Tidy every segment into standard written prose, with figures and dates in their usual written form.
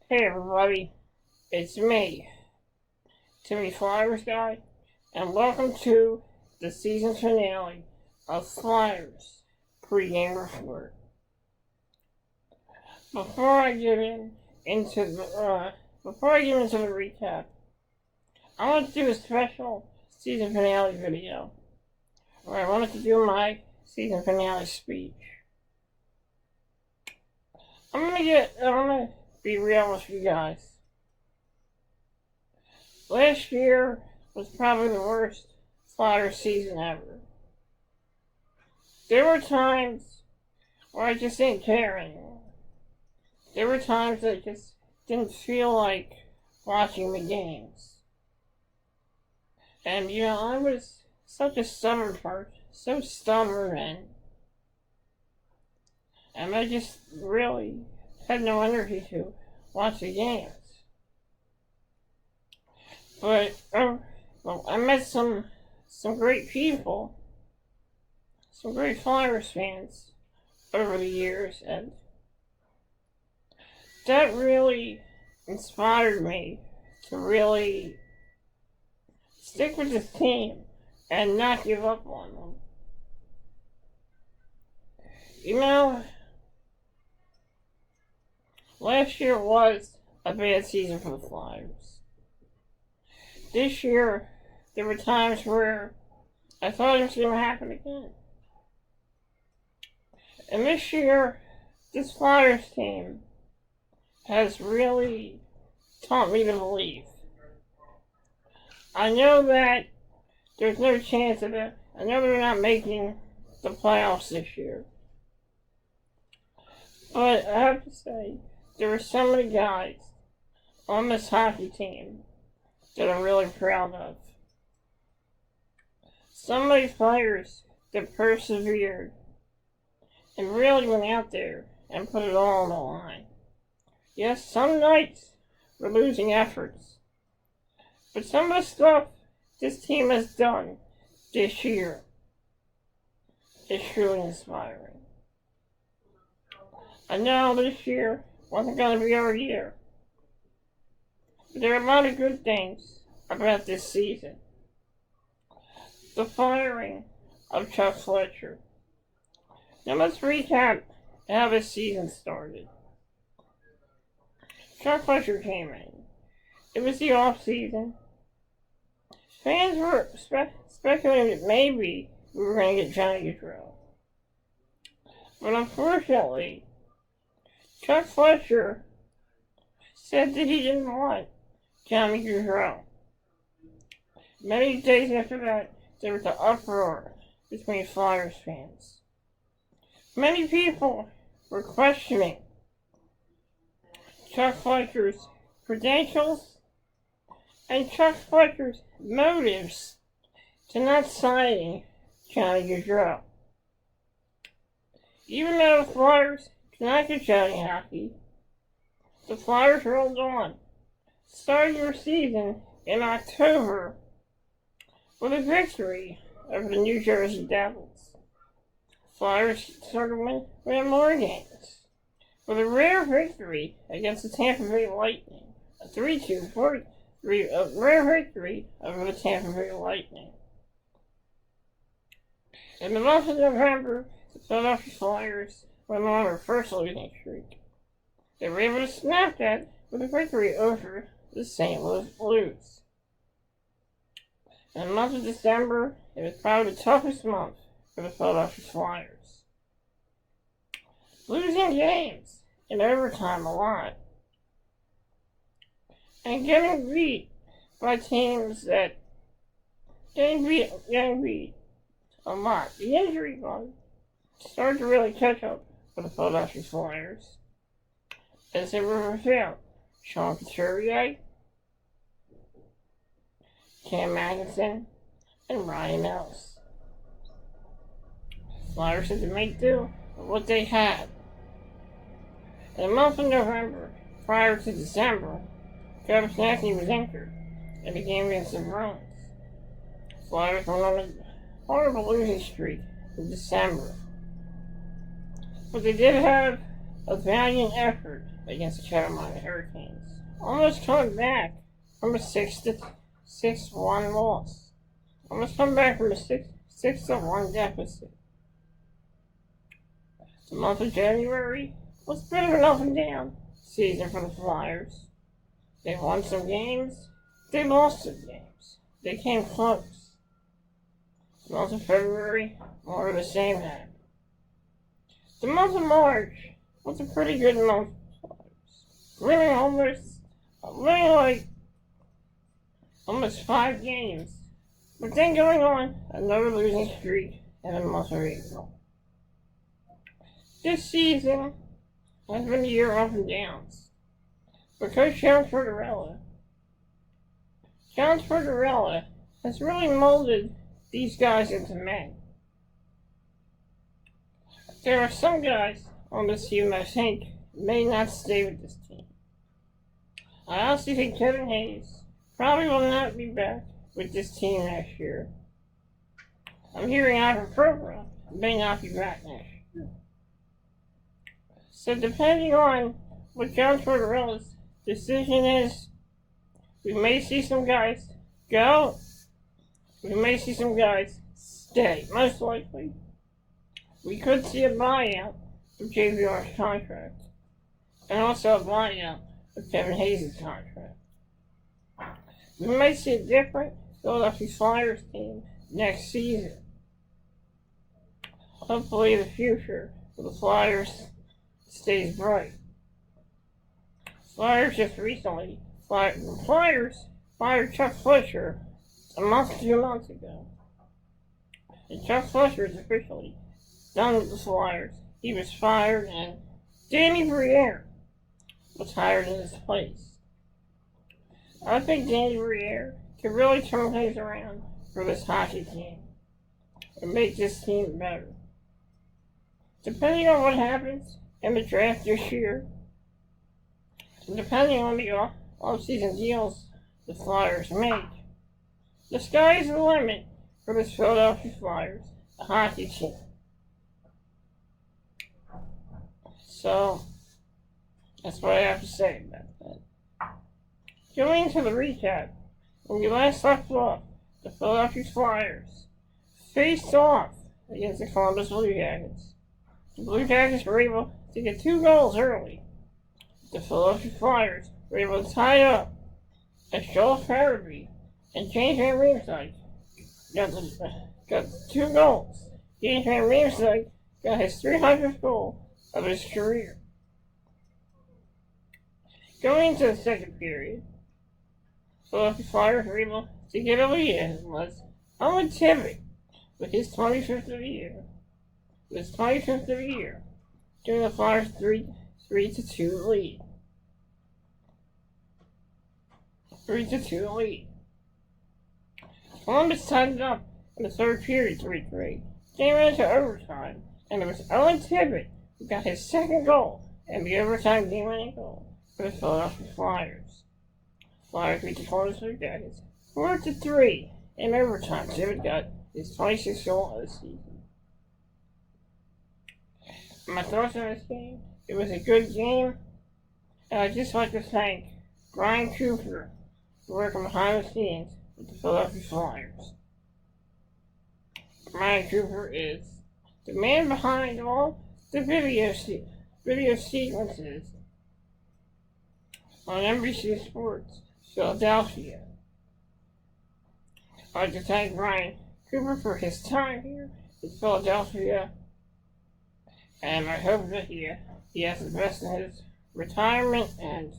Hey everybody, it's me, Timmy Flyers Guy, and welcome to the season finale of Flyers Pregame Report. Before I get into the recap, I want to do a special season finale video where I wanted to do my season finale speech. I'm gonna be real with you guys. Last year was probably the worst Flyers season ever. There were times where I just didn't care anymore. There were times that I just didn't feel like watching the games. And I was such a stubborn person, so stubborn, and I just really had no energy to watch the games. But I met some great people, some great Flyers fans over the years, and that really inspired me to really stick with this team and not give up on them. Last year was a bad season for the Flyers. This year, there were times where I thought it was going to happen again. And this year, this Flyers team has really taught me to believe. I know that there's no chance of it. I know they're not making the playoffs this year. But I have to say, there are so many guys on this hockey team that I'm really proud of. So many players that persevered and really went out there and put it all on the line. Yes, some nights were losing efforts, but some of the stuff this team has done this year is truly inspiring. I know this year wasn't going to be our year, but there are a lot of good things about this season. The firing of Chuck Fletcher. Now let's recap how this season started. Chuck Fletcher came in. It was the off season. Fans were speculating that maybe we were going to get Johnny Gaudreau. But unfortunately, Chuck Fletcher said that he didn't want Johnny Gaudreau. Many days after that, there was an uproar between Flyers fans. Many people were questioning Chuck Fletcher's credentials and Chuck Fletcher's motives to not signing Johnny Gaudreau. Even though the Flyers could not get Johnny hockey, the Flyers rolled on, starting their season in October with a victory over the New Jersey Devils. Flyers started winning more games with a rare victory against the Tampa Bay Lightning, a 3-2 rare victory over the Tampa Bay Lightning. In the month of November, the Philadelphia Flyers went on their first losing streak. They were able to snap that with a victory over the St. Louis Blues. In the month of December, it was probably the toughest month for the Philadelphia Flyers. Losing games in overtime a lot. And getting beat by teams that getting beat a lot. The injury bug started to really catch up for the Philadelphia Flyers as they were without Sean Couturier, Cam Magnuson, and Ryan Ellis. Flyers had to make do with what they had. In the month of November, prior to December, Travis Nassy was injured in the game against the Bruins. Flyers went on a horrible losing streak in December. But they did have a valiant effort against the Carolina Hurricanes, almost coming back from a 6-1 loss. Almost come back from a 6-1 deficit. The month of January was a bit of an up and down season for the Flyers. They won some games, they lost some games. They came close. The month of February, more of the same happened. The month of March was a pretty good month for the Flyers. Winning almost 5 games. But then going on another losing streak in the month of April. This season has been a year of up and downs. But Coach John Tortorella has really molded these guys into men. There are some guys on this team I think may not stay with this team. I honestly think Kevin Hayes probably will not be back with this team next year. I'm hearing Ivan Provorov may not be back next year. So depending on what John Tortorella's decision is, we may see some guys go. We may see some guys stay. Most likely, we could see a buyout of JVR's contract, and also a buyout of Kevin Hayes' contract. We may see a different Philadelphia Flyers team next season. Hopefully, the future for the Flyers stays bright. Flyers just recently, Flyers fired Chuck Fletcher a month, 2 months ago. And Chuck Fletcher is officially done with the Flyers. He was fired, and Danny Briere was hired in his place. I think Danny Briere can really turn things around for this hockey team and make this team better. Depending on what happens in the draft this year, and depending on the off-season deals the Flyers make, the sky is the limit for this Philadelphia Flyers, a hockey team. So, that's what I have to say about that. Going to the recap, when we last left off, the Philadelphia Flyers faced off against the Columbus Blue Jackets. The Blue Jackets were able to get 2 goals early. The Philadelphia Flyers were able to tie up as Joel Farabee and James Van Riemsdyk got 2 goals. James Van Riemsdyk got his 300th goal of his career. Going into the second period, Philadelphia Flyers were able to get a lead as it was Owen Tippett with his 25th of the year. Giving the Flyers 3-2 lead. 3-2 lead. Columbus tied it up in the third period, 3-3. Came into overtime, and it was Owen Tippett who got his 2nd goal and the overtime game-winning goal for the Philadelphia Flyers. Flyers beat the Columbus Blue Jackets 4-3 in overtime. Tippett got his 26th goal of the season. My thoughts on this game: it was a good game, and I'd just like to thank Brian Cooper for working behind the scenes with the Philadelphia Flyers. Brian Cooper is the man behind all the video sequences on NBC Sports Philadelphia. I'd like to thank Brian Cooper for his time here in Philadelphia, and I hope that he has the best in his retirement, and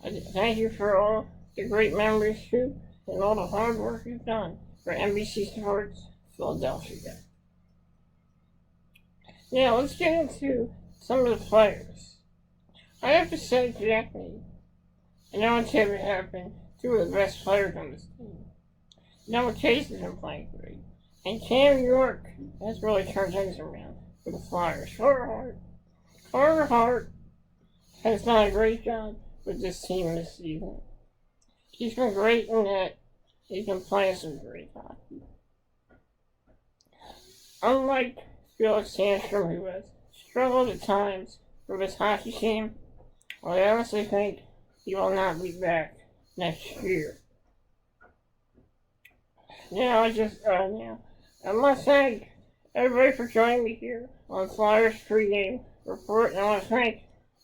I thank you for all the great memories too, and all the hard work you've done for NBC Sports Philadelphia. Now, let's get into some of the players. I have to say Jack Mead and Owen Tippett have been 2 of the best players on this team. Noah Chase has been playing great, and Cam York has really turned things around for the Flyers. Carter Hart has done a great job with this team this season. He's been great in that he's been playing some great hockey. Unlike Felix Sandstrom, who has struggled at times for this hockey team, I honestly think he will not be back next year. Now, I must thank everybody for joining me here on Flyers Pregame Report, and I want to thank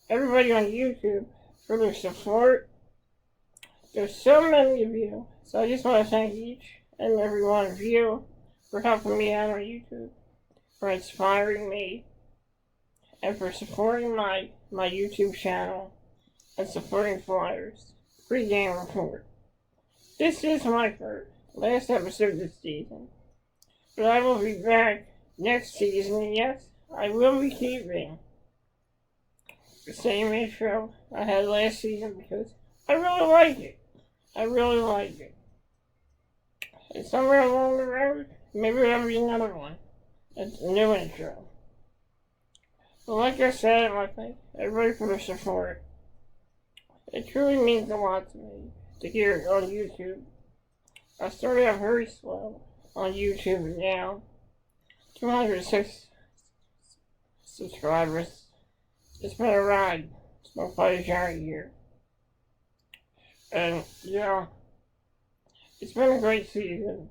everybody on YouTube for their support. There's so many of you, so I just want to thank each and every one of you for helping me out on YouTube, for inspiring me, and for supporting my YouTube channel and supporting Flyers Pregame Report. This is my last episode this season, but I will be back next season, and yes, I will be keeping the same intro I had last season because I really like it. I really like it. And somewhere along the road, maybe there'll be another one. It's a new intro. But like I said, I want to thank everybody for their support. It truly means a lot to me to hear it on YouTube. I started out very slow on YouTube, and now 206 subscribers. It's been a ride. It's been quite a journey here. And, it's been a great season.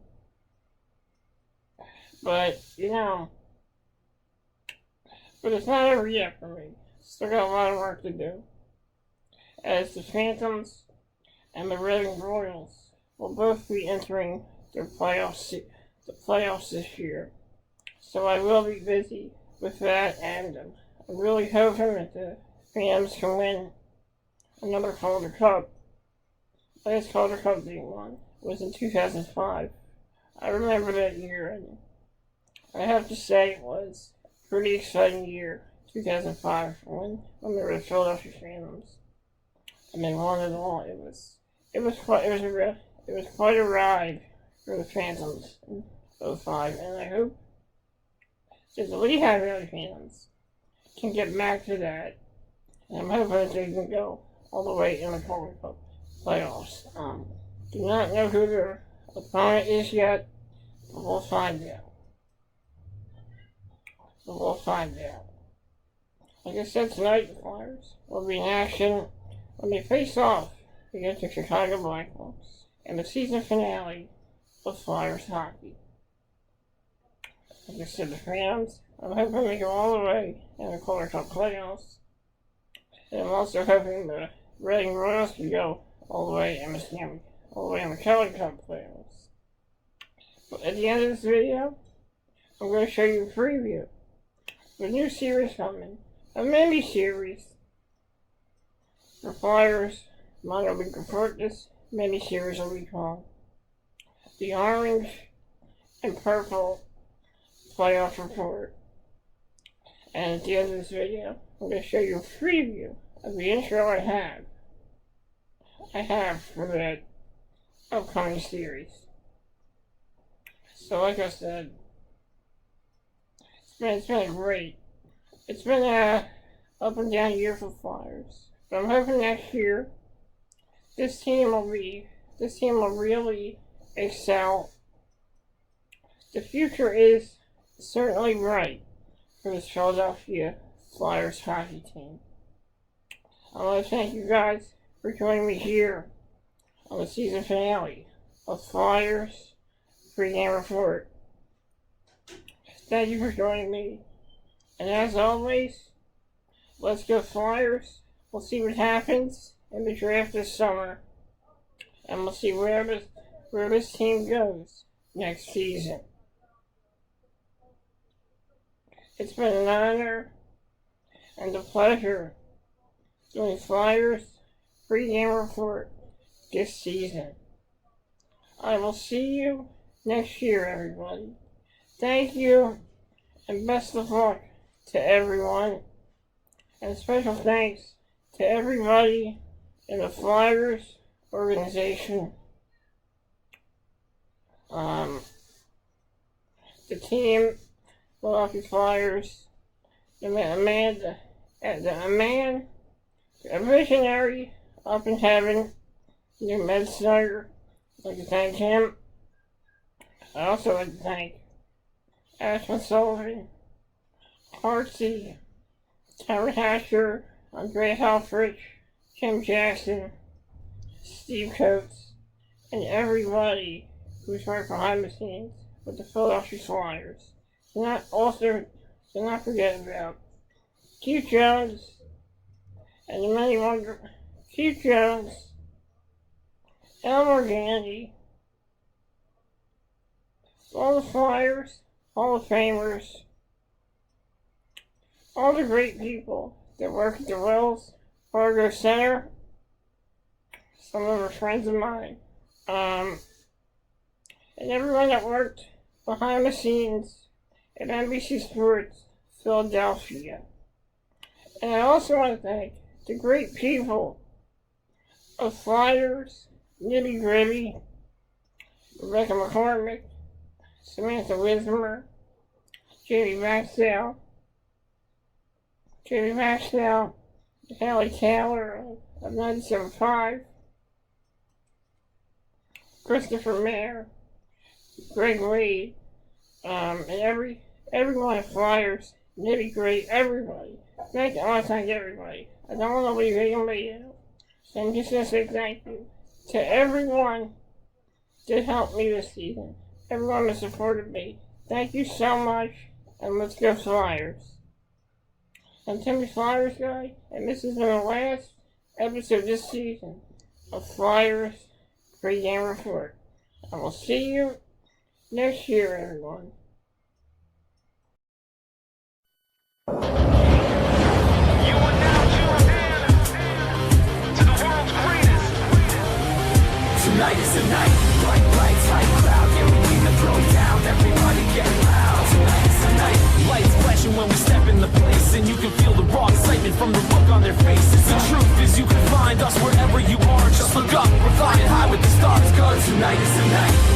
But it's not over yet for me. Still got a lot of work to do. As the Phantoms and the Red and Royals will both be entering the playoffs this year. So I will be busy with that, and I'm really hoping that the Phantoms can win another Calder Cup. Last Calder Cup they won was in 2005. I remember that year, and I have to say it was a pretty exciting year, 2005, when they were the Philadelphia Phantoms, and they won it all. It was quite a ride for the Phantoms in 2005, and I hope that the Lehigh Valley Phantoms can get back to that, and I'm hoping that they can go all the way in the Calder Cup playoffs. Do not know who their opponent is yet, but we'll find out. Like I said, tonight the Flyers will be in action when they face off against the Chicago BlackHawks in the season finale of Flyers hockey. Like I said, the Phantoms, I'm hoping they go all the way in the Calder Cup playoffs, and I'm also hoping the Red and Royals can go all the way in the Calder Cup playoffs. But at the end of this video, I'm going to show you a preview of a new series coming, a mini-series for Flyers. Mine will be report this mini-series will be called the Orange and Purple Playoff Report. And at the end of this video, I'm going to show you a preview of the intro I have for that upcoming series. So like I said, it's been a up and down year for Flyers. But I'm hoping next year this team will really excel. The future is certainly bright for this Philadelphia Flyers hockey team. I want to thank you guys for joining me here on the season finale of Flyers Pregame Report. Thank you for joining me. And as always, let's go Flyers. We'll see what happens in the draft this summer. And we'll see where this team goes next season. It's been an honor and a pleasure doing Flyers Pregame Report this season. I will see you next year, everybody. Thank you, and best of luck to everyone. And special thanks to everybody in the Flyers organization. The team, Philadelphia Flyers, a visionary up in heaven, New Med Snyder. I'd like to thank him. I also like to thank Ashman Sullivan, Hartsey, Tyler Hatcher, Andre Helfrich, Kim Jackson, Steve Coates, and everybody who's right behind the scenes with the Philadelphia Flyers. Do not forget about Keith Jones and the many wonderful Keith Jones, Elmer Gandy, all the Flyers, all the Famers, all the great people that work at the Wells Fargo Center. Some of them are friends of mine. And everyone that worked behind the scenes at NBC Sports Philadelphia. And I also want to thank the great people of Flyers, Nitty Gritty, Rebecca McCormick, Samantha Wismer, Jamie Maxwell, Haley Taylor of 97.5, Christopher Mayer, Greg Wade, and everyone at Flyers, Nitty Gritty, everybody. I want to thank everybody. I don't want to leave anybody out. So I'm just going to say thank you to everyone that helped me this season. Everyone that supported me. Thank you so much, and let's go Flyers. I'm Timmy Flyers guy, and this has been the last episode this season of Flyers Pregame Report. I will see you next year, everyone. Tonight is the night, bright lights, high crowd, yeah, we need to throw down, everybody get loud. Tonight is the night, lights flashing when we step in the place, and you can feel the raw excitement from the look on their faces. The truth is you can find us wherever you are, just look up, we're flying high with the stars, cause tonight is the night.